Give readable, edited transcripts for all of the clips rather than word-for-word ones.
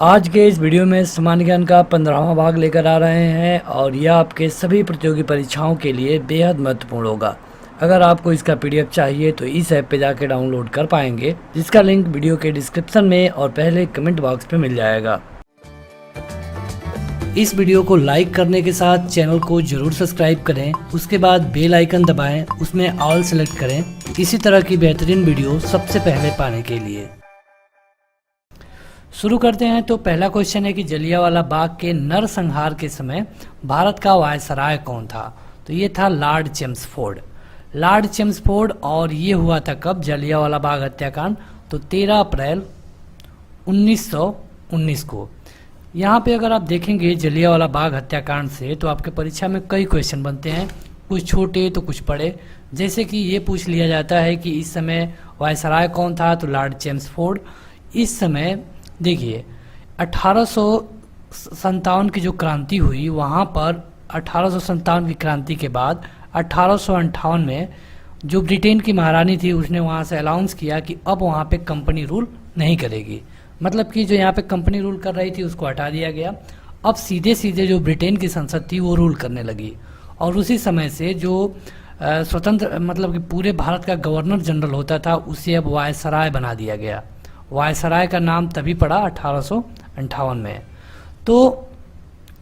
आज के इस वीडियो में सामान्य ज्ञान का 15वां भाग लेकर आ रहे हैं और यह आपके सभी प्रतियोगी परीक्षाओं के लिए बेहद महत्वपूर्ण होगा। अगर आपको इसका पीडीएफ चाहिए तो इस ऐप पे जाकर डाउनलोड कर पाएंगे, जिसका लिंक वीडियो के डिस्क्रिप्शन में और पहले कमेंट बॉक्स पे मिल जाएगा। इस वीडियो को लाइक करने के साथ चैनल को जरूर सब्सक्राइब करें, उसके बाद बेल आइकन दबाएं, उसमें ऑल सेलेक्ट करें इसी तरह की बेहतरीन वीडियो सबसे पहले पाने के लिए। शुरू करते हैं। तो पहला क्वेश्चन है कि जलियांवाला बाग के नरसंहार के समय भारत का वायसराय कौन था? तो ये था लॉर्ड चेम्सफोर्ड। Lord Chelmsford. और ये हुआ था कब? जलियांवाला बाग हत्याकांड तो 13 अप्रैल 1919 को। यहाँ पे अगर आप देखेंगे जलियांवाला बाग हत्याकांड से तो आपके परीक्षा में कई क्वेश्चन बनते हैं, कुछ छोटे तो कुछ बड़े। जैसे कि ये पूछ लिया जाता है कि इस समय वायसराय कौन था? तो लॉर्ड चेम्सफोर्ड। इस समय देखिए 1857 की जो क्रांति हुई, वहाँ पर 1857 की क्रांति के बाद 1858 में जो ब्रिटेन की महारानी थी उसने वहाँ से अनाउंस किया कि अब वहाँ पे कंपनी रूल नहीं करेगी। मतलब कि जो यहाँ पे कंपनी रूल कर रही थी उसको हटा दिया गया। अब सीधे सीधे जो ब्रिटेन की संसद थी वो रूल करने लगी। और उसी समय से जो स्वतंत्र मतलब कि पूरे भारत का गवर्नर जनरल होता था उसे अब वायसराय बना दिया गया। वायसराय का नाम तभी पड़ा 1858 में। तो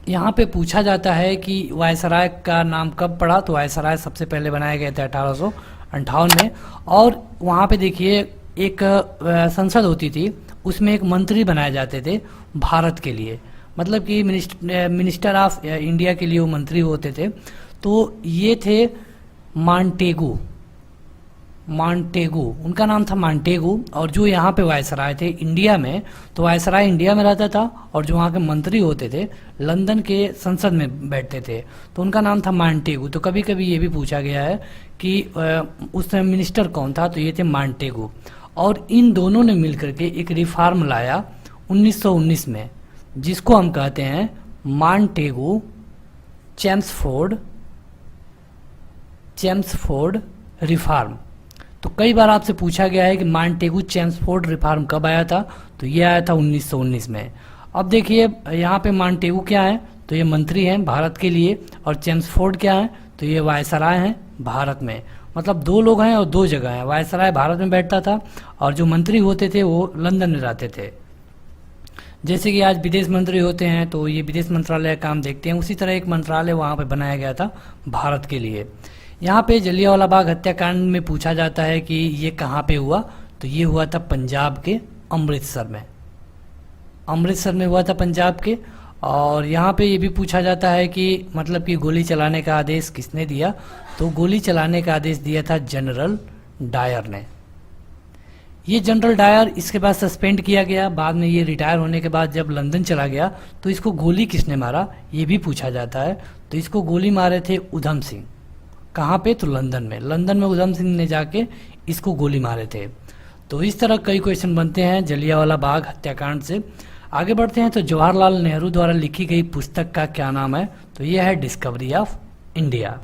यहाँ पे पूछा जाता है कि वायसराय का नाम कब पड़ा? तो वायसराय सबसे पहले बनाए गए थे 1858 में। और वहाँ पे देखिए एक संसद होती थी, उसमें एक मंत्री बनाए जाते थे भारत के लिए, मतलब कि मिनिस्टर ऑफ इंडिया के लिए वो मंत्री होते थे। तो ये थे मांटेगू, उनका नाम था मांटेगू। और जो यहाँ पे वायसराय थे इंडिया में, तो वायसराय इंडिया में रहता था और जो वहाँ के मंत्री होते थे लंदन के संसद में बैठते थे, तो उनका नाम था मांटेगू। तो कभी कभी ये भी पूछा गया है कि उस समय मिनिस्टर कौन था? तो ये थे मांटेगू। और इन दोनों ने मिलकर के एक रिफॉर्म लाया 1919 में, जिसको हम कहते हैं मांटेगू चेम्सफोर्ड रिफॉर्म। तो कई बार आपसे पूछा गया है कि मांटेगू चेम्सफोर्ड रिफॉर्म कब आया था? तो ये आया था 1919 में। अब देखिए यहाँ पे मांटेगू क्या है? तो ये मंत्री हैं भारत के लिए। और चेम्सफोर्ड क्या है? तो ये वायसराय हैं भारत में। मतलब दो लोग हैं और दो जगह हैं। वायसराय भारत में बैठता था और जो मंत्री होते थे वो लंदन में रहते थे। जैसे कि आज विदेश मंत्री होते हैं तो ये विदेश मंत्रालय का काम देखते हैं, उसी तरह एक मंत्रालय वहाँ पे बनाया गया था भारत के लिए। यहाँ पे जलियांवाला बाग हत्याकांड में पूछा जाता है कि ये कहाँ पे हुआ? तो ये हुआ था पंजाब के अमृतसर में हुआ था पंजाब के। और यहाँ पे ये भी पूछा जाता है कि मतलब कि गोली चलाने का आदेश किसने दिया? तो गोली चलाने का आदेश दिया था जनरल डायर ने। ये जनरल डायर इसके बाद सस्पेंड किया गया। बाद में ये रिटायर होने के बाद जब लंदन चला गया तो इसको गोली किसने मारा ये भी पूछा जाता है। तो इसको गोली मारे थे उधम सिंह। कहाँ पे? तो लंदन में उधम सिंह ने जाके इसको गोली मारे थे। तो इस तरह कई क्वेश्चन बनते हैं जलियांवाला बाग हत्याकांड से। आगे बढ़ते हैं। तो जवाहरलाल नेहरू द्वारा लिखी गई पुस्तक का क्या नाम है? तो यह है डिस्कवरी ऑफ इंडिया।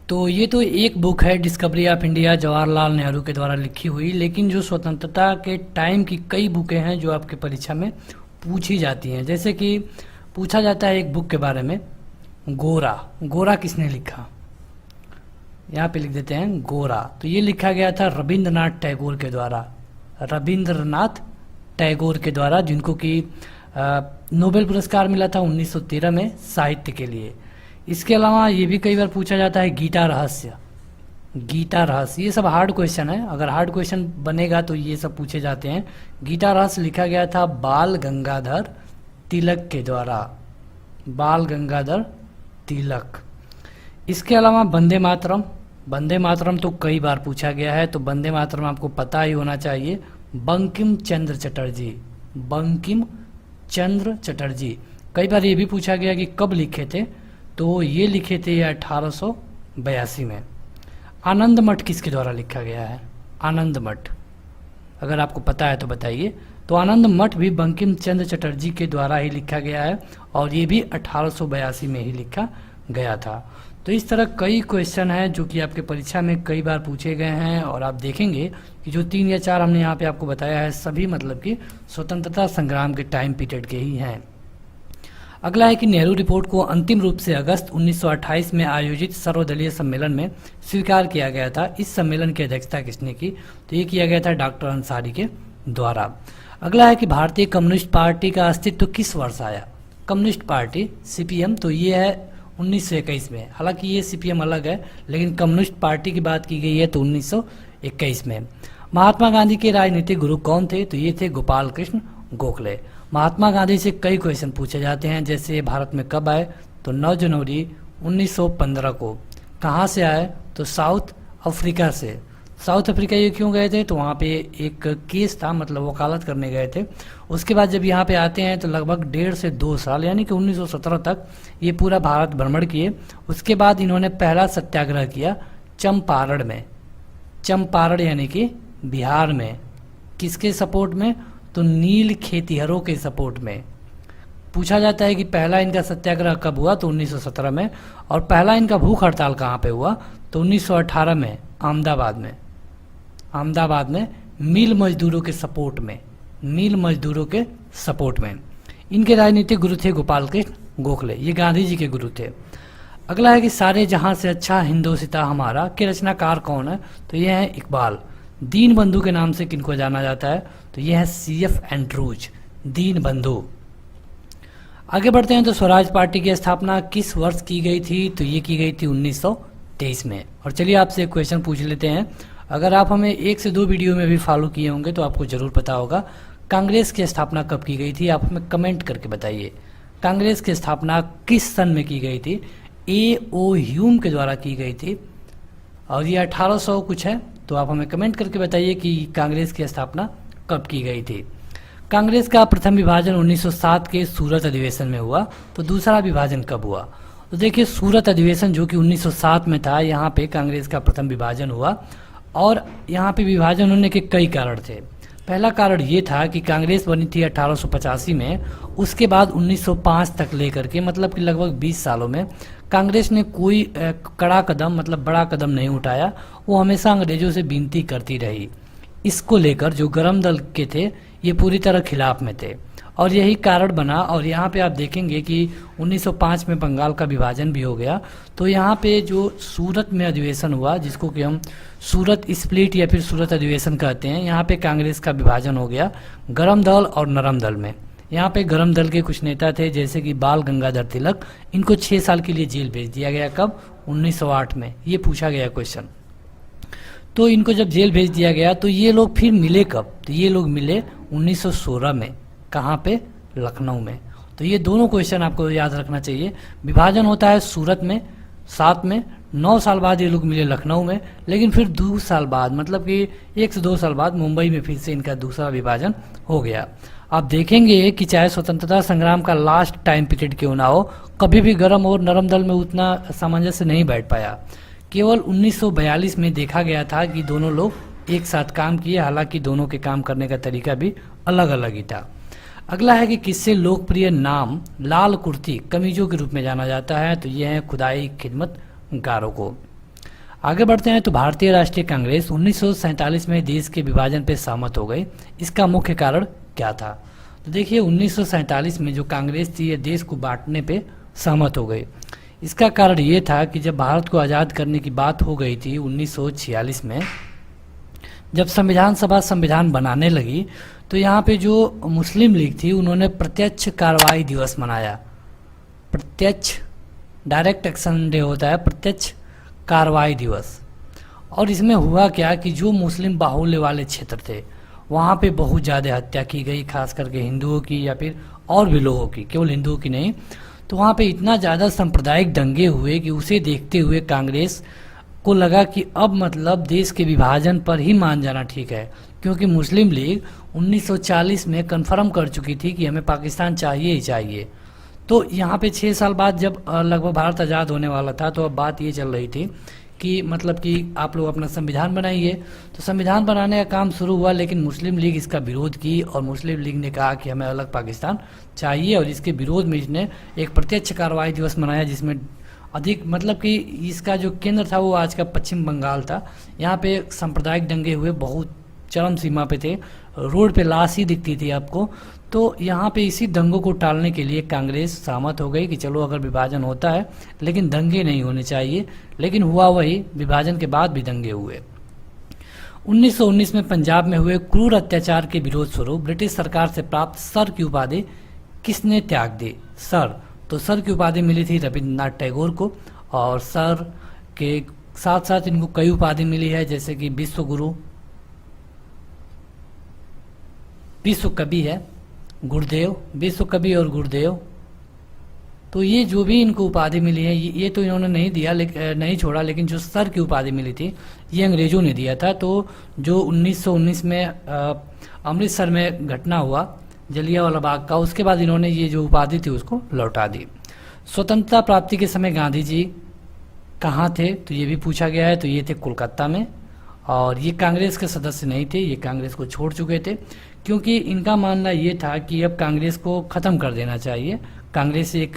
तो ये तो एक बुक है discovery of India, Jawaharlal Nehru के द्वारा लिखी हुई। लेकिन जो स्वतंत्रता के टाइम की कई बुकें हैं जो आपके परीक्षा में पूछी जाती हैं। जैसे कि पूछा जाता है एक बुक के बारे में, गोरा किसने लिखा? यहाँ पे लिख देते हैं गोरा। तो ये लिखा गया था रविंद्रनाथ टैगोर के द्वारा, जिनको कि नोबेल पुरस्कार मिला था 1913 में साहित्य के लिए। इसके अलावा ये भी कई बार पूछा जाता है गीता रहस्य। ये सब हार्ड क्वेश्चन है, अगर हार्ड क्वेश्चन बनेगा तो ये सब पूछे जाते हैं। गीता रहस्य लिखा गया था बाल गंगाधर तिलक। इसके अलावा वंदे मातरम तो कई बार पूछा गया है, तो वंदे मातरम आपको पता ही होना चाहिए। बंकिम चंद्र चटर्जी। कई बार ये भी पूछा गया कि कब लिखे थे? तो ये लिखे थे 1882 में। आनंद मठ किसके द्वारा लिखा गया है? आनंद मठ, अगर आपको पता है तो बताइए। तो आनंद मठ भी बंकिम चंद्र चटर्जी के द्वारा ही लिखा गया है और ये भी 1882 में ही लिखा गया था। तो इस तरह कई क्वेश्चन हैं जो कि आपके परीक्षा में कई बार पूछे गए हैं, और आप देखेंगे कि जो 3 या 4 हमने यहाँ पे आपको बताया है सभी मतलब कि स्वतंत्रता संग्राम के टाइम पीरियड के ही हैं। अगला है कि नेहरू रिपोर्ट को अंतिम रूप से अगस्त 1928 में आयोजित सर्वदलीय सम्मेलन में स्वीकार किया गया था। इस सम्मेलन की अध्यक्षता किसने की? तो ये किया गया था डॉक्टर अंसारी के द्वारा। अगला है कि भारतीय कम्युनिस्ट पार्टी का अस्तित्व किस वर्ष आया? कम्युनिस्ट पार्टी सीपीएम, तो ये है 1921 में। हालांकि ये सीपीएम अलग है, लेकिन कम्युनिस्ट पार्टी की बात की गई है तो 1921 में। महात्मा गांधी के राजनीतिक गुरु कौन थे? तो ये थे गोपाल कृष्ण गोखले। महात्मा गांधी से कई क्वेश्चन पूछे जाते हैं, जैसे भारत में कब आए? तो 9 जनवरी 1915 को। कहाँ से आए? तो साउथ अफ्रीका से। साउथ अफ्रीका ये क्यों गए थे? तो वहाँ पे एक केस था, मतलब वकालत करने गए थे। उसके बाद जब यहाँ पे आते हैं तो लगभग 1.5 से 2 साल यानी कि 1917 तक ये पूरा भारत भ्रमण किए। उसके बाद इन्होंने पहला सत्याग्रह किया चंपारण में। चंपारण यानी कि बिहार में। किसके सपोर्ट में? तो नील खेतिहरों के सपोर्ट में। पूछा जाता है कि पहला इनका सत्याग्रह कब हुआ? तो 1917 में। और पहला इनका भूख हड़ताल कहाँ पे हुआ? तो 1918 में अहमदाबाद में। अहमदाबाद में मिल मजदूरों के सपोर्ट में। मिल मजदूरों के सपोर्ट में। इनके राजनीतिक गुरु थे गोपाल कृष्ण गोखले, ये गांधी जी के गुरु थे। अगला है कि सारे जहां से अच्छा हिंदोसिता हमारा के रचनाकार कौन है? तो ये है इकबाल। दीन बंधु के नाम से किनको जाना जाता है? तो ये है सीएफ एंड्रूज, दीन बंधु। आगे बढ़ते हैं तो स्वराज पार्टी की स्थापना किस वर्ष की गई थी? तो ये की गई थी 1923 में। और चलिए आपसे एक क्वेश्चन पूछ लेते हैं, अगर आप हमें 1 से 2 वीडियो में भी फॉलो किए होंगे तो आपको जरूर पता होगा कांग्रेस की स्थापना कब की गई थी। आप हमें कमेंट करके बताइए कांग्रेस की स्थापना किस सन में की गई थी? A.O. ह्यूम के द्वारा की गई थी, और ये 1800 कुछ है। तो आप हमें कमेंट करके बताइए कि कांग्रेस की स्थापना कब की गई थी। कांग्रेस का प्रथम विभाजन 1907 के सूरत अधिवेशन में हुआ। तो दूसरा विभाजन कब हुआ? तो देखिए सूरत अधिवेशन जो कि 1907 में था, यहाँ पे कांग्रेस का प्रथम विभाजन हुआ। और यहाँ पे विभाजन होने के कई कारण थे। पहला कारण ये था कि कांग्रेस बनी थी 1885 में, उसके बाद 1905 तक लेकर के मतलब कि लगभग 20 सालों में कांग्रेस ने कोई कड़ा कदम मतलब बड़ा कदम नहीं उठाया। वो हमेशा अंग्रेजों से विनती करती रही। इसको लेकर जो गरम दल के थे ये पूरी तरह खिलाफ में थे, और यही कारण बना। और यहाँ पे आप देखेंगे कि 1905 में बंगाल का विभाजन भी हो गया। तो यहाँ पे जो सूरत में अधिवेशन हुआ, जिसको कि हम सूरत स्प्लिट या फिर सूरत अधिवेशन कहते हैं, यहाँ पे कांग्रेस का विभाजन हो गया गरम दल और नरम दल में। यहाँ पे गरम दल के कुछ नेता थे जैसे कि बाल गंगाधर तिलक, इनको 6 साल के लिए जेल भेज दिया गया। कब? 1908 में। ये पूछा गया क्वेश्चन। तो इनको जब जेल भेज दिया गया तो ये लोग फिर मिले कब? तो ये लोग मिले 1916 में। कहाँ पे? लखनऊ में। तो ये दोनों क्वेश्चन आपको याद रखना चाहिए। विभाजन होता है सूरत में 7 में, 9 साल बाद ये लोग मिले लखनऊ में, लेकिन फिर 2 साल बाद मतलब कि 1 से 2 साल बाद मुंबई में फिर से इनका दूसरा विभाजन हो गया। आप देखेंगे कि चाहे स्वतंत्रता संग्राम का लास्ट टाइम पीरियड क्यों ना हो, कभी भी गरम और नरम दल में उतना सामंजस्य नहीं बैठ पाया। केवल 1942 में देखा गया था कि दोनों लोग एक साथ काम किए, हालांकि दोनों के काम करने का तरीका भी अलग अलग ही था। अगला है कि किससे लोकप्रिय नाम लाल कुर्ती कमीजों के रूप में जाना जाता है? तो ये है खुदाई खिदमतगारों को। आगे बढ़ते हैं तो भारतीय राष्ट्रीय कांग्रेस 1947 में देश के विभाजन पर सहमत हो गई। इसका मुख्य कारण क्या था? तो देखिए 1947 में जो कांग्रेस थी ये देश को बांटने पे सहमत हो गई। इसका कारण ये था कि जब भारत को आज़ाद करने की बात हो गई थी 1946 में, जब संविधान सभा संविधान बनाने लगी, तो यहाँ पे जो मुस्लिम लीग थी उन्होंने प्रत्यक्ष कार्रवाई दिवस मनाया। प्रत्यक्ष, डायरेक्ट एक्शन डे होता है, प्रत्यक्ष कार्रवाई दिवस। और इसमें हुआ क्या कि जो मुस्लिम बाहुल्य वाले क्षेत्र थे वहाँ पे बहुत ज़्यादा हत्या की गई, खास करके हिंदुओं की या फिर और भी लोगों की, केवल हिंदुओं की नहीं। तो वहाँ पे इतना ज़्यादा सांप्रदायिक दंगे हुए कि उसे देखते हुए कांग्रेस को लगा कि अब मतलब देश के विभाजन पर ही मान जाना ठीक है, क्योंकि मुस्लिम लीग 1940 में कन्फर्म कर चुकी थी कि हमें पाकिस्तान चाहिए ही चाहिए। तो यहाँ पे 6 साल बाद जब लगभग भारत आज़ाद होने वाला था, तो अब बात ये चल रही थी कि मतलब कि आप लोग अपना संविधान बनाइए। तो संविधान बनाने का काम शुरू हुआ, लेकिन मुस्लिम लीग इसका विरोध की और मुस्लिम लीग ने कहा कि हमें अलग पाकिस्तान चाहिए, और इसके विरोध में इसने एक प्रत्यक्ष कार्रवाई दिवस मनाया जिसमें अधिक, मतलब कि इसका जो केंद्र था वो आज का पश्चिम बंगाल था। यहाँ पे सांप्रदायिक दंगे हुए, बहुत चरम सीमा पे थे, रोड पे लाश ही दिखती थी आपको। तो यहाँ पे इसी दंगों को टालने के लिए कांग्रेस सहमत हो गई कि चलो अगर विभाजन होता है लेकिन दंगे नहीं होने चाहिए, लेकिन हुआ वही, विभाजन के बाद भी दंगे हुए। 1919 में पंजाब में हुए क्रूर अत्याचार के विरोध स्वरूप ब्रिटिश सरकार से प्राप्त सर की उपाधि किसने त्याग दी? सर, तो सर की उपाधि मिली थी रविन्द्रनाथ टैगोर को, और सर के साथ साथ इनको कई उपाधि मिली है, जैसे कि विश्व गुरु, विश्व कवि है गुरुदेव, विश्व कवि और गुरुदेव। तो ये जो भी इनको उपाधि मिली है, ये तो इन्होंने नहीं दिया, नहीं छोड़ा, लेकिन जो सर की उपाधि मिली थी ये अंग्रेजों ने दिया था। तो जो 1919 में अमृतसर में घटना हुआ जलियांवाला बाग का, उसके बाद इन्होंने ये जो उपाधि थी उसको लौटा दी। स्वतंत्रता प्राप्ति के समय गांधी जी कहाँ थे? तो ये भी पूछा गया है। तो ये थे कोलकाता में, और ये कांग्रेस के सदस्य नहीं थे, ये कांग्रेस को छोड़ चुके थे, क्योंकि इनका मानना ये था कि अब कांग्रेस को ख़त्म कर देना चाहिए। कांग्रेस एक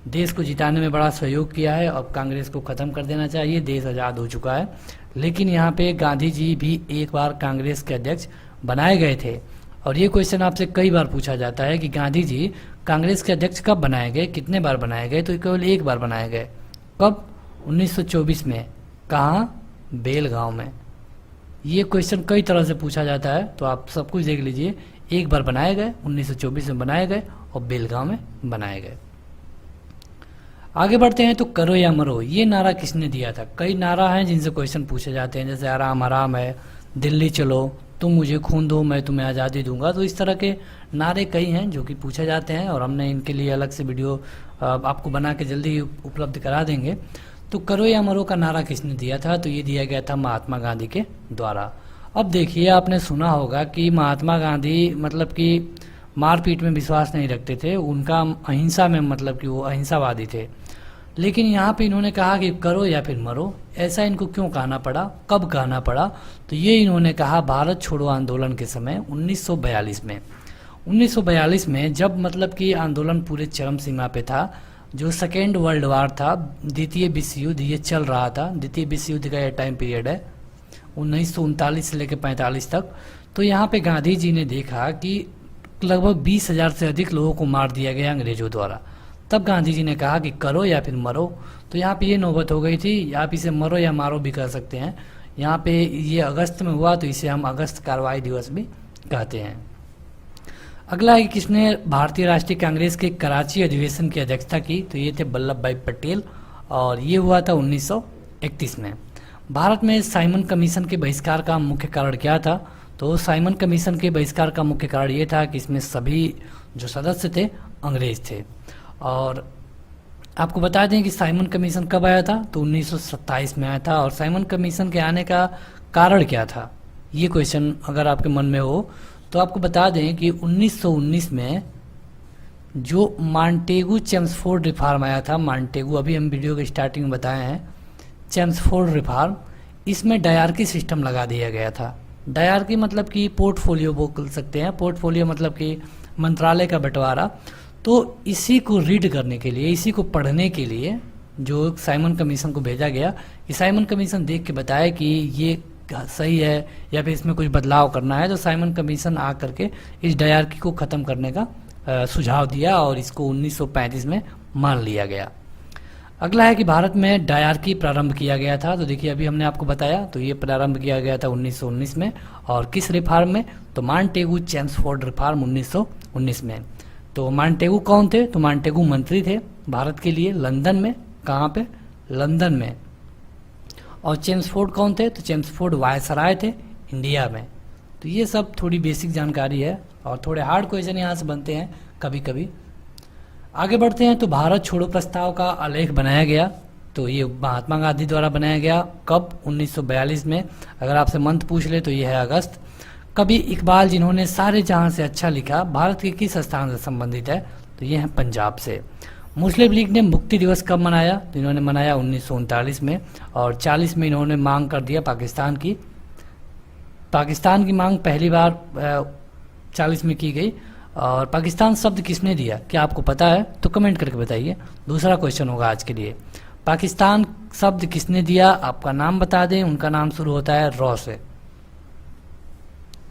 देश को जिताने में बड़ा सहयोग किया है, अब कांग्रेस को ख़त्म कर देना चाहिए, देश आज़ाद हो चुका है। लेकिन यहाँ पे गांधी जी भी एक बार कांग्रेस के अध्यक्ष बनाए गए थे, और ये क्वेश्चन आपसे कई बार पूछा जाता है कि गांधी जी कांग्रेस के अध्यक्ष कब बनाए गए, कितने बार बनाए गए? तो केवल एक बार बनाए गए। कब? 1924 में। कहाँ? बेलगांव में। ये क्वेश्चन कई तरह से पूछा जाता है, तो आप सब कुछ देख लीजिए। एक बार बनाए गए, 1924 में बनाए गए, और बेलगांव में बनाए गए। आगे बढ़ते हैं। तो करो या मरो, ये नारा किसने दिया था? कई नारा हैं जिनसे क्वेश्चन पूछे जाते हैं, जैसे आराम आराम है, दिल्ली चलो, तुम मुझे खून दो मैं तुम्हें आज़ादी दूंगा। तो इस तरह के नारे कई हैं जो कि पूछे जाते हैं, और हमने इनके लिए अलग से वीडियो आपको बना के जल्दी ही उपलब्ध करा देंगे। तो करो या मरो का नारा किसने दिया था? तो ये दिया गया था महात्मा गांधी के द्वारा। अब देखिए, आपने सुना होगा कि महात्मा गांधी मतलब कि मारपीट में विश्वास नहीं रखते थे, उनका अहिंसा में, मतलब कि वो अहिंसावादी थे। लेकिन यहाँ पे इन्होंने कहा कि करो या फिर मरो। ऐसा इनको क्यों कहना पड़ा, कब कहना पड़ा? तो ये इन्होंने कहा भारत छोड़ो आंदोलन के समय 1942 में। 1942 में जब मतलब कि आंदोलन पूरे चरम सीमा पे था, जो सेकेंड वर्ल्ड वार था, द्वितीय विश्व युद्ध ये चल रहा था। द्वितीय विश्व युद्ध का ये टाइम पीरियड है 1939 से लेकर 45 तक। तो यहाँ पे गांधी जी ने देखा कि लगभग 20,000 से अधिक लोगों को मार दिया गया अंग्रेजों द्वारा। तब गांधी जी ने कहा कि करो या फिर मरो। तो यहाँ पे ये नौबत हो गई थी, आप इसे मरो या मारो भी कह सकते हैं। यहाँ पे ये अगस्त में हुआ, तो इसे हम अगस्त कार्रवाई दिवस भी कहते हैं। अगला है कि किसने भारतीय राष्ट्रीय कांग्रेस के कराची अधिवेशन की अध्यक्षता की? तो ये थे वल्लभ भाई पटेल, और ये हुआ था 1931 में। भारत में साइमन कमीशन के बहिष्कार का मुख्य कारण क्या था? तो साइमन कमीशन के बहिष्कार का मुख्य कारण ये था कि इसमें सभी जो सदस्य थे अंग्रेज थे। और आपको बता दें कि साइमन कमीशन कब आया था? तो 1927 में आया था। और साइमन कमीशन के आने का कारण क्या था, ये क्वेश्चन अगर आपके मन में हो तो आपको बता दें कि 1919 में जो मांटेगू चेम्सफोर्ड रिफॉर्म आया था, मांटेगू अभी हम वीडियो के स्टार्टिंग में बताए हैं, चेम्सफोर्ड रिफॉर्म, इसमें डायरकी सिस्टम लगा दिया गया था। डायरकी मतलब कि पोर्टफोलियो बोल सकते हैं, पोर्टफोलियो मतलब कि मंत्रालय का बंटवारा। तो इसी को रीड करने के लिए, इसी को पढ़ने के लिए जो साइमन कमीशन को भेजा गया, कि साइमन कमीशन देख के बताया कि ये सही है या फिर इसमें कुछ बदलाव करना है। तो साइमन कमीशन आ करके इस डायरकी को ख़त्म करने का सुझाव दिया, और इसको 1935 में मान लिया गया। अगला है कि भारत में डायरकी प्रारंभ किया गया था। तो देखिए अभी हमने आपको बताया, तो ये प्रारंभ किया गया था 1919 में। और किस रिफॉर्म में? तो मांटेगू चेम्सफोर्ड रिफॉर्म 1919 में। तो मांटेगू कौन थे? तो मांटेगू मंत्री थे भारत के लिए, लंदन में। कहाँ पे? लंदन में। और चेम्सफोर्ड कौन थे? तो चेम्सफोर्ड वायसराय थे इंडिया में। तो ये सब थोड़ी बेसिक जानकारी है, और थोड़े हार्ड क्वेश्चन यहाँ से बनते हैं कभी कभी। आगे बढ़ते हैं। तो भारत छोड़ो प्रस्ताव का आलेख बनाया गया, तो ये महात्मा गांधी द्वारा बनाया गया। कब? 1942 में। अगर आपसे मंथ पूछ ले तो ये है अगस्त। कवि इकबाल, जिन्होंने सारे जहां से अच्छा लिखा, भारत के किस स्थान से संबंधित है? तो ये है पंजाब से। मुस्लिम लीग ने मुक्ति दिवस कब मनाया? तो इन्होंने मनाया 1939 में। और 40 में इन्होंने मांग कर दिया पाकिस्तान की मांग पहली बार 40 में की गई। और पाकिस्तान शब्द किसने दिया, क्या आपको पता है? तो कमेंट करके बताइए। दूसरा क्वेश्चन होगा आज के लिए, पाकिस्तान शब्द किसने दिया, आपका नाम बता दें। उनका नाम शुरू होता है रॉ से।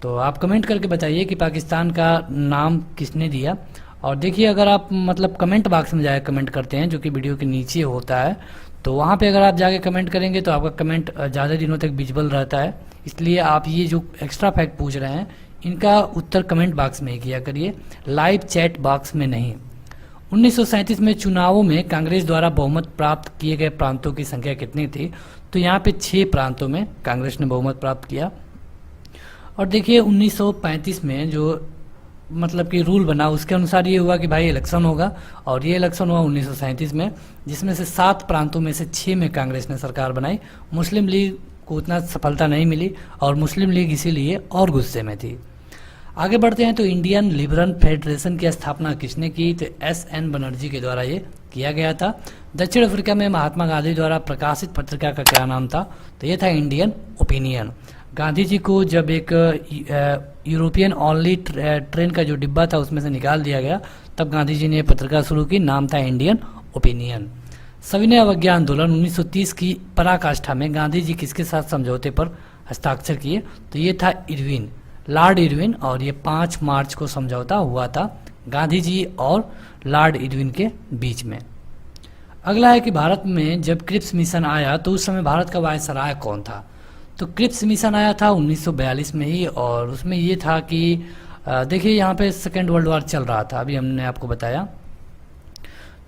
तो आप कमेंट करके बताइए कि पाकिस्तान का नाम किसने दिया। और देखिए, अगर आप मतलब कमेंट बॉक्स में जाकर कमेंट करते हैं, जो कि वीडियो के नीचे होता है, तो वहाँ पे अगर आप जाके कमेंट करेंगे तो आपका कमेंट ज़्यादा दिनों तक विजिबल रहता है। इसलिए आप ये जो एक्स्ट्रा फैक्ट पूछ रहे हैं, इनका उत्तर कमेंट बॉक्स में ही किया करिए, लाइव चैट बॉक्स में नहीं। 1937 में चुनावों में कांग्रेस द्वारा बहुमत प्राप्त किए गए प्रांतों की संख्या कितनी थी? तो यहाँ पे 6 प्रांतों में कांग्रेस ने बहुमत प्राप्त किया। और देखिए 1935 में जो मतलब कि रूल बना, उसके अनुसार ये हुआ कि भाई इलेक्शन होगा, और ये इलेक्शन हुआ 1937 में, जिसमें से 7 प्रांतों में से 6 में कांग्रेस ने सरकार बनाई। मुस्लिम लीग को उतना सफलता नहीं मिली, और मुस्लिम लीग इसीलिए और गुस्से में थी। आगे बढ़ते हैं तो इंडियन लिबरल फेडरेशन की स्थापना किसने की? तो एस.एन. बनर्जी के द्वारा ये किया गया था। दक्षिण अफ्रीका में महात्मा गांधी द्वारा प्रकाशित पत्रिका का क्या नाम था? तो ये था इंडियन ओपिनियन। गांधी जी को जब एक यूरोपियन ओनली ट्रेन का जो डिब्बा था उसमें से निकाल दिया गया, तब गांधी जी ने ये पत्रिका शुरू की, नाम था इंडियन ओपिनियन। सविनय अवज्ञा आंदोलन 1930 की पराकाष्ठा में गांधी जी किसके साथ समझौते पर हस्ताक्षर किए? तो ये था इरविन, लॉर्ड इरविन, और ये 5 मार्च को समझौता हुआ था गांधी जी और लॉर्ड इरविन के बीच में। अगला है कि भारत में जब क्रिप्स मिशन आया तो उस समय भारत का वायसराय कौन था? तो क्रिप्स मिशन आया था 1942 में ही, और उसमें ये था कि देखिए यहाँ पे सेकेंड वर्ल्ड वॉर चल रहा था, अभी हमने आपको बताया।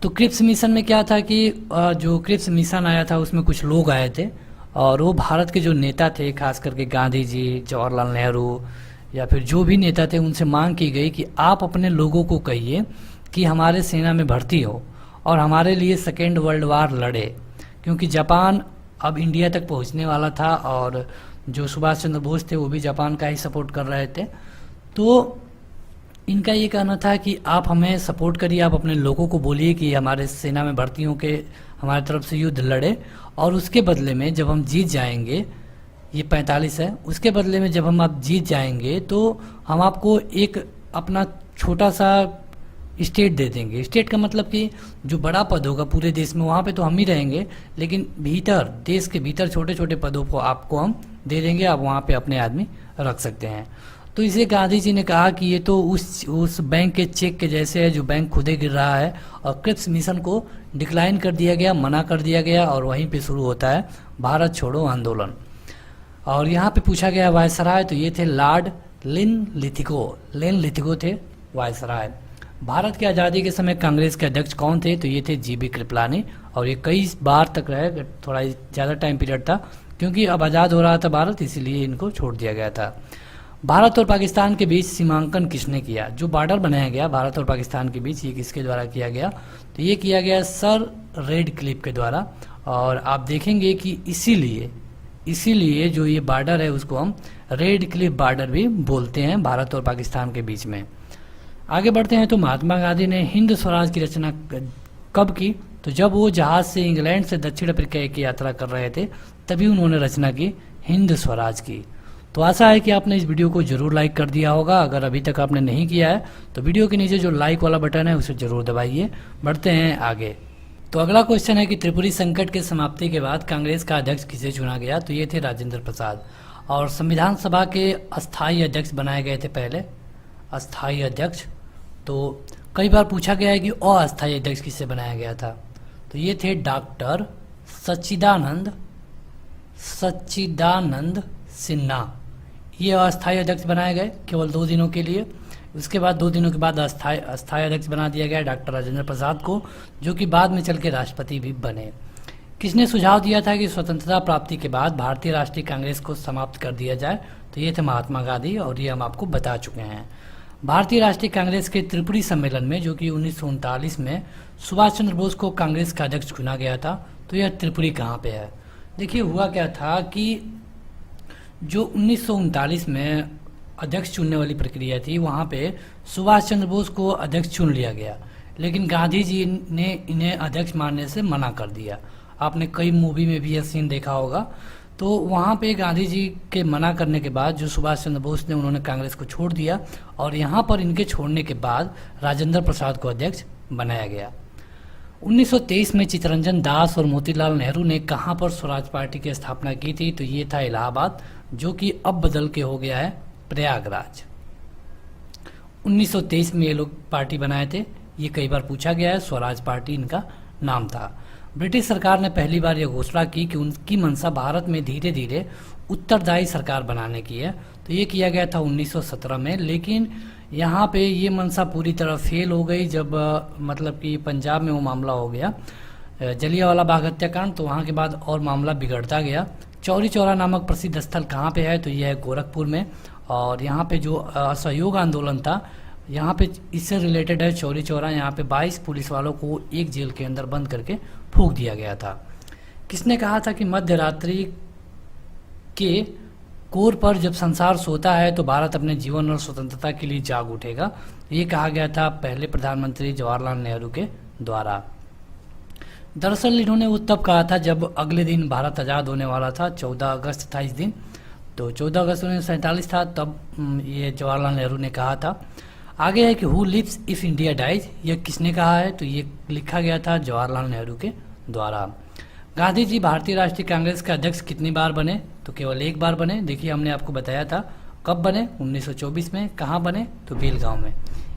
तो क्रिप्स मिशन में क्या था कि जो क्रिप्स मिशन आया था उसमें कुछ लोग आए थे, और वो भारत के जो नेता थे, खास करके गांधी जी, जवाहरलाल नेहरू, या फिर जो भी नेता थे, उनसे मांग की गई कि आप अपने लोगों को कहिए कि हमारे सेना में भर्ती हो और हमारे लिए सेकेंड वर्ल्ड वार लड़े, क्योंकि जापान अब इंडिया तक पहुंचने वाला था, और जो सुभाष चंद्र बोस थे वो भी जापान का ही सपोर्ट कर रहे थे। तो इनका ये कहना था कि आप हमें सपोर्ट करिए, आप अपने लोगों को बोलिए कि हमारे सेना में भर्ती हो के हमारी तरफ से युद्ध लड़े, और उसके बदले में जब हम जीत जाएंगे, ये 45 है, उसके बदले में जब हम आप जीत जाएंगे तो हम आपको एक अपना छोटा सा स्टेट दे देंगे। स्टेट का मतलब कि जो बड़ा पद होगा पूरे देश में, वहाँ पे तो हम ही रहेंगे, लेकिन भीतर, देश के भीतर छोटे छोटे पदों को आपको हम दे देंगे, आप वहाँ पे अपने आदमी रख सकते हैं। तो इसे गांधी जी ने कहा कि ये तो उस बैंक के चेक के जैसे है जो बैंक खुद ही गिर रहा है, और क्रिप्स मिशन को डिक्लाइन कर दिया गया, मना कर दिया गया, और वहीं पे शुरू होता है भारत छोड़ो आंदोलन। और यहाँ पे पूछा गया वायसराय, तो ये थे लॉर्ड लिन लिथिगो थे वायसराय। भारत की आज़ादी के समय कांग्रेस के अध्यक्ष कौन थे? तो ये थे जी.बी. कृपलानी, और ये कई बार तक रहे, थोड़ा ज़्यादा टाइम पीरियड था, क्योंकि अब आज़ाद हो रहा था भारत, इसीलिए इनको छोड़ दिया गया था। भारत और पाकिस्तान के बीच सीमांकन किसने किया? जो बॉर्डर बनाया गया भारत और पाकिस्तान के बीच, ये किसके द्वारा किया गया? तो ये किया गया सर रेडक्लिफ के द्वारा। और आप देखेंगे कि इसीलिए जो ये बॉर्डर है उसको हम रेडक्लिफ बॉर्डर भी बोलते हैं, भारत और पाकिस्तान के बीच में। आगे बढ़ते हैं तो महात्मा गांधी ने हिंद स्वराज की रचना कब की? तो जब वो जहाज से इंग्लैंड से दक्षिण अफ्रीका की यात्रा कर रहे थे, तभी उन्होंने रचना की हिंद स्वराज की। तो आशा है कि आपने इस वीडियो को जरूर लाइक कर दिया होगा। अगर अभी तक आपने नहीं किया है तो वीडियो के नीचे जो लाइक वाला बटन है उसे जरूर दबाइए। बढ़ते हैं आगे। तो अगला क्वेश्चन है कि त्रिपुरी संकट के समाप्ति के बाद कांग्रेस का अध्यक्ष किसे चुना गया? तो ये थे राजेंद्र प्रसाद। और संविधान सभा के अस्थायी अध्यक्ष बनाए गए थे पहले, अस्थायी अध्यक्ष। तो कई बार पूछा गया है कि अस्थायी अध्यक्ष किससे बनाया गया था? तो ये थे डॉक्टर सच्चिदानंद सिन्हा। ये अस्थायी अध्यक्ष बनाए गए केवल 2 दिनों के लिए। उसके बाद 2 दिनों के बाद अस्थायी अध्यक्ष बना दिया गया डॉक्टर राजेंद्र प्रसाद को, जो कि बाद में चल के राष्ट्रपति भी बने। किसने सुझाव दिया था कि स्वतंत्रता प्राप्ति के बाद भारतीय राष्ट्रीय कांग्रेस को समाप्त कर दिया जाए? तो ये थे महात्मा गांधी, और ये हम आपको बता चुके हैं। भारतीय राष्ट्रीय कांग्रेस के त्रिपुरी सम्मेलन में, जो कि 1939 में सुभाष चंद्र बोस को कांग्रेस का अध्यक्ष चुना गया था, तो यह त्रिपुरी कहाँ पे है? देखिए हुआ क्या था कि जो 1939 में अध्यक्ष चुनने वाली प्रक्रिया थी, वहाँ पे सुभाष चंद्र बोस को अध्यक्ष चुन लिया गया, लेकिन गांधी जी ने इन्हें अध्यक्ष मानने से मना कर दिया। आपने कई मूवी में भी यह सीन देखा होगा। तो वहाँ पे गांधी जी के मना करने के बाद जो सुभाष चंद्र बोस ने, उन्होंने कांग्रेस को छोड़ दिया, और यहाँ पर इनके छोड़ने के बाद राजेंद्र प्रसाद को अध्यक्ष बनाया गया। 1923 में चित्तरंजन दास और मोतीलाल नेहरू ने कहाँ पर स्वराज पार्टी की स्थापना की थी? तो ये था इलाहाबाद, जो कि अब बदल के हो गया है प्रयागराज। 1923 में ये लोग पार्टी बनाए थे, ये कई बार पूछा गया है, स्वराज पार्टी इनका नाम था। ब्रिटिश सरकार ने पहली बार यह घोषणा की कि उनकी मंशा भारत में धीरे धीरे उत्तरदायी सरकार बनाने की है, तो ये किया गया था 1917 में। लेकिन यहाँ पे ये मंशा पूरी तरह फेल हो गई जब मतलब कि पंजाब में वो मामला हो गया जलियांवाला बाग हत्याकांड, तो वहाँ के बाद और मामला बिगड़ता गया। चौरी चौरा नामक प्रसिद्ध स्थल कहाँ पे है? तो यह है गोरखपुर में, और यहाँ पे जो असहयोग आंदोलन था, यहाँ पे इससे रिलेटेड है चौरी चौरा। यहाँ पे 22 पुलिस वालों को एक जेल के अंदर बंद करके फूंक दिया गया था। किसने कहा था कि मध्य रात्रि के कोर पर जब संसार सोता है तो भारत अपने जीवन और स्वतंत्रता के लिए जाग उठेगा? ये कहा गया था पहले प्रधानमंत्री जवाहरलाल नेहरू के द्वारा। दरअसल इन्होंने वो तब कहा था जब अगले दिन भारत आज़ाद होने वाला था, 14 अगस्त था इस दिन, तो 14 अगस्त 1947 था, तब ये जवाहरलाल नेहरू ने कहा था। आगे है कि who lives if India dies, ये किसने कहा है? तो ये लिखा गया था जवाहरलाल नेहरू के द्वारा। गांधी जी भारतीय राष्ट्रीय कांग्रेस के अध्यक्ष कितनी बार बने? तो केवल एक बार बने। देखिए हमने आपको बताया था कब बने, 1924 में। कहाँ बने? तो बेलगांव में।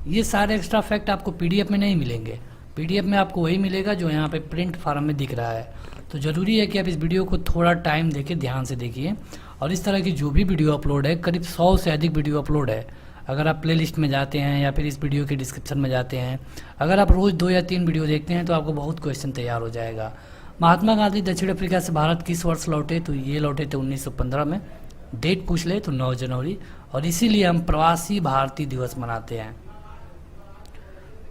ये सारे एक्स्ट्रा फैक्ट आपको पीडीएफ में नहीं मिलेंगे, पीडीएफ में आपको वही मिलेगा जो यहाँ पे प्रिंट फार्म में दिख रहा है। तो ज़रूरी है कि आप इस वीडियो को थोड़ा टाइम देके ध्यान से देखिए। और इस तरह की जो भी वीडियो अपलोड है, करीब 100 से अधिक वीडियो अपलोड है। अगर आप प्लेलिस्ट में जाते हैं या फिर इस वीडियो के डिस्क्रिप्शन में जाते हैं, अगर आप रोज़ 2 या 3 वीडियो देखते हैं तो आपको बहुत क्वेश्चन तैयार हो जाएगा। महात्मा गांधी दक्षिण अफ्रीका से भारत किस वर्ष लौटे? तो ये लौटे थे 1915 में। डेट पूछ ले तो 9 जनवरी, और इसीलिए हम प्रवासी भारतीय दिवस मनाते हैं,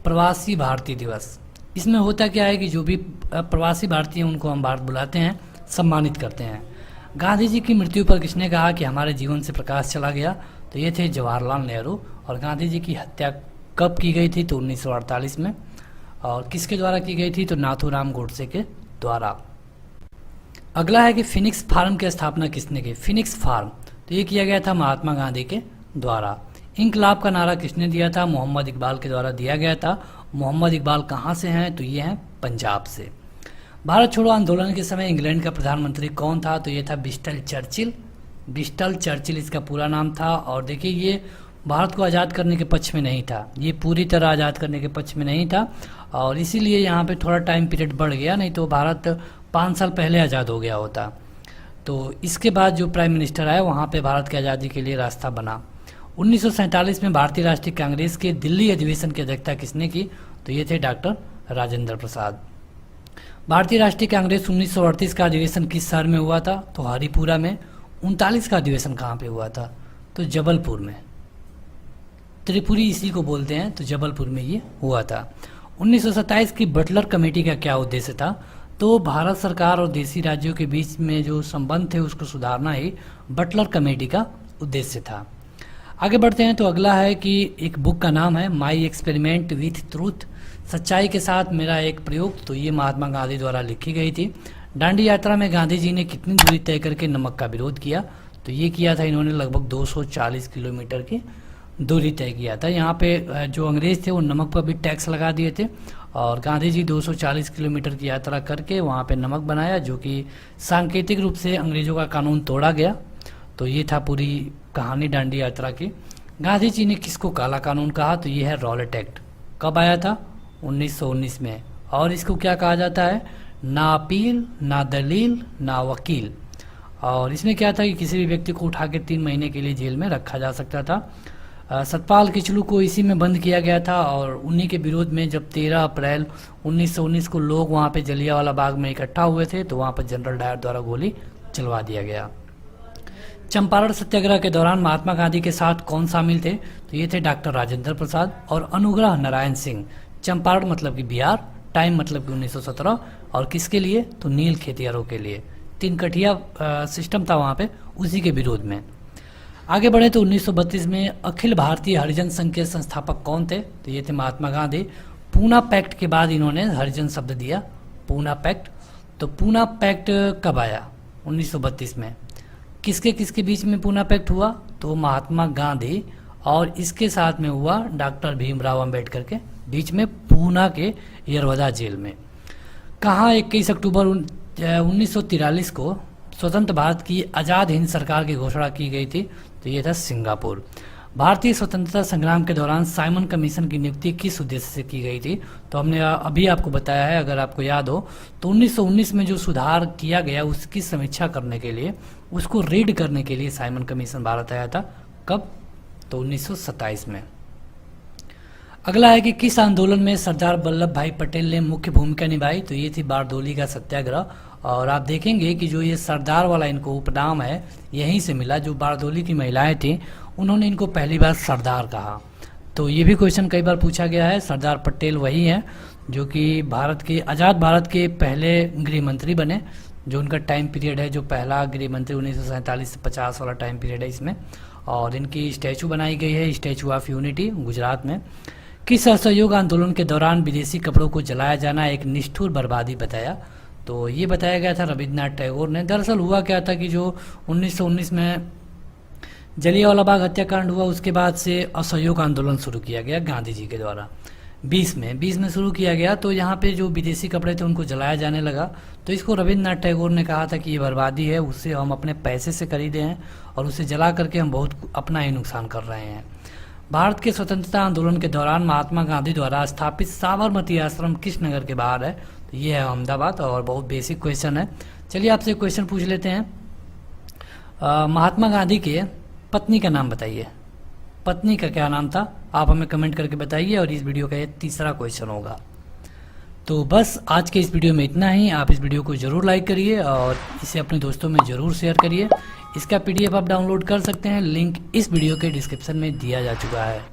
प्रवासी भारतीय दिवस। इसमें होता क्या है कि जो भी प्रवासी भारतीय हैं उनको हम भारत बुलाते हैं, सम्मानित करते हैं। गांधी जी की मृत्यु पर किसने कहा कि हमारे जीवन से प्रकाश चला गया? तो ये थे जवाहरलाल नेहरू। और गांधी जी की हत्या कब की गई थी? तो 1948 में। और किसके द्वारा की गई थी? तो नाथूराम गोडसे के द्वारा। अगला है कि फिनिक्स फार्म की स्थापना किसने की? फिनिक्स फार्म, तो ये किया गया था महात्मा गांधी के द्वारा। इंकलाब का नारा किसने दिया था? मोहम्मद इकबाल के द्वारा दिया गया था। मोहम्मद इकबाल कहाँ से हैं? तो ये हैं पंजाब से। भारत छोड़ो आंदोलन के समय इंग्लैंड का प्रधानमंत्री कौन था? तो ये था ब्रिस्टल चर्चिल। ब्रिस्टल चर्चिल इसका पूरा नाम था। और देखिए ये भारत को आज़ाद करने के पक्ष में नहीं था, ये पूरी तरह आज़ाद करने के पक्ष में नहीं था, और इसीलिए यहाँ पे थोड़ा टाइम पीरियड बढ़ गया, नहीं तो भारत 5 साल पहले आज़ाद हो गया होता। तो इसके बाद जो प्राइम मिनिस्टर आए वहाँ पे भारत की आज़ादी के लिए रास्ता बना। 1947 में भारतीय राष्ट्रीय कांग्रेस के दिल्ली अधिवेशन की अध्यक्षता किसने की? तो ये थे डॉक्टर राजेंद्र प्रसाद। भारतीय राष्ट्रीय कांग्रेस 1938 का अधिवेशन किस शहर में हुआ था? तो हरिपुरा में। 39 का अधिवेशन कहाँ पे हुआ था? तो जबलपुर में। त्रिपुरी इसी को बोलते हैं, तो जबलपुर में ये हुआ था। 1927 की बटलर कमेटी का क्या उद्देश्य था? तो भारत सरकार और देशी राज्यों के बीच में जो संबंध थे उसको सुधारना ही बटलर कमेटी का उद्देश्य था। आगे बढ़ते हैं, तो अगला है कि एक बुक का नाम है माई एक्सपेरिमेंट विथ ट्रूथ, सच्चाई के साथ मेरा एक प्रयोग। तो ये महात्मा गांधी द्वारा लिखी गई थी। दांडी यात्रा में गांधी जी ने कितनी दूरी तय करके नमक का विरोध किया? तो ये किया था इन्होंने लगभग 240 किलोमीटर की दूरी तय किया था। यहाँ पे जो अंग्रेज थे वो नमक पर भी टैक्स लगा दिए थे, और गांधी जी 240 किलोमीटर की यात्रा करके वहाँ पे नमक बनाया, जो कि सांकेतिक रूप से अंग्रेजों का कानून तोड़ा गया। तो ये था पूरी कहानी दांडी यात्रा की। गांधी जी ने किसको काला कानून कहा? तो ये है रॉलेट एक्ट। कब आया था? 1919 में। और इसको क्या कहा जाता है? ना अपील, ना दलील, ना वकील। और इसमें क्या था कि किसी भी व्यक्ति को उठा के 3 महीने के लिए जेल में रखा जा सकता था। सतपाल किचलू को इसी में बंद किया गया था, और उन्हीं के विरोध में जब 13 अप्रैल 1919 को लोग वहाँ पे जलियांवाला बाग में इकट्ठा हुए थे, तो वहाँ पर जनरल डायर द्वारा गोली चलवा दिया गया। चंपारण सत्याग्रह के दौरान महात्मा गांधी के साथ कौन शामिल थे? तो ये थे डॉक्टर राजेंद्र प्रसाद और अनुग्रह नारायण सिंह। चंपारण मतलब कि बिहार, टाइम मतलब कि 1917, और किसके लिए? तो नील खेतिहरों के लिए। 3 कठिया सिस्टम था वहाँ पे, उसी के विरोध में। आगे बढ़े तो 1932 में अखिल भारतीय हरिजन संघ के संस्थापक कौन थे? तो ये थे महात्मा गांधी। पूना पैक्ट के बाद इन्होंने हरिजन शब्द दिया, पूना पैक्ट। तो पूना पैक्ट कब आया? 1932 में। किसके किसके बीच में पूना पैक्ट हुआ? तो महात्मा गांधी और इसके साथ में हुआ डॉक्टर भीमराव अंबेडकर के बीच में, पूना के यरवदा जेल में। कहाँ 21 अक्टूबर 1943 को स्वतंत्र भारत की आज़ाद हिंद सरकार की घोषणा की गई थी? तो ये था सिंगापुर। भारतीय स्वतंत्रता संग्राम के दौरान साइमन कमीशन की नियुक्ति किस उद्देश्य से की गई थी? तो हमने अभी आपको बताया है, अगर आपको याद हो तो 1919 में जो सुधार किया गया उसकी समीक्षा करने के लिए, उसको रीड करने के लिए साइमन कमीशन भारत आया था। कब? तो 1927 में। अगला है कि किस आंदोलन में सरदार वल्लभ भाई पटेल ने मुख्य भूमिका निभाई? तो ये थी बारडोली का सत्याग्रह। और आप देखेंगे कि जो ये सरदार वाला इनको उपनाम है यहीं से मिला। जो बारडोली की महिलाएं थी उन्होंने इनको पहली बार सरदार कहा। तो ये भी क्वेश्चन कई बार पूछा गया है। सरदार पटेल वही हैं जो कि भारत के आज़ाद भारत के पहले गृह मंत्री बने। जो उनका टाइम पीरियड है, जो पहला गृह मंत्री 1947 से 50 वाला टाइम पीरियड है इसमें। और इनकी स्टैचू बनाई गई है, स्टैचू ऑफ यूनिटी, गुजरात में। किस असहयोग आंदोलन के दौरान विदेशी कपड़ों को जलाया जाना एक निष्ठुर बर्बादी बताया? तो ये बताया गया था रविन्द्रनाथ टैगोर ने। दरअसल हुआ क्या था कि जो 1919 में जलियांवाला बाग हत्याकांड हुआ, उसके बाद से असहयोग आंदोलन शुरू किया गया गांधी जी के द्वारा। 20 में शुरू किया गया। तो यहाँ पे जो विदेशी कपड़े थे उनको जलाया जाने लगा। तो इसको रविन्द्रनाथ टैगोर ने कहा था कि ये बर्बादी है, उससे हम अपने पैसे से खरीदे हैं और उसे जला करके हम बहुत अपना ही नुकसान कर रहे हैं। भारत के स्वतंत्रता आंदोलन के दौरान महात्मा गांधी द्वारा स्थापित साबरमती आश्रम किस नगर के बाहर है? तो ये है अहमदाबाद। और बहुत बेसिक क्वेश्चन है। चलिए आपसे क्वेश्चन पूछ लेते हैं। महात्मा गांधी के पत्नी का नाम बताइए। पत्नी का क्या नाम था? आप हमें कमेंट करके बताइए। और इस वीडियो का ये तीसरा क्वेश्चन होगा। तो बस आज के इस वीडियो में इतना ही। आप इस वीडियो को ज़रूर लाइक करिए और इसे अपने दोस्तों में ज़रूर शेयर करिए। इसका PDF आप डाउनलोड कर सकते हैं, लिंक इस वीडियो के डिस्क्रिप्शन में दिया जा चुका है।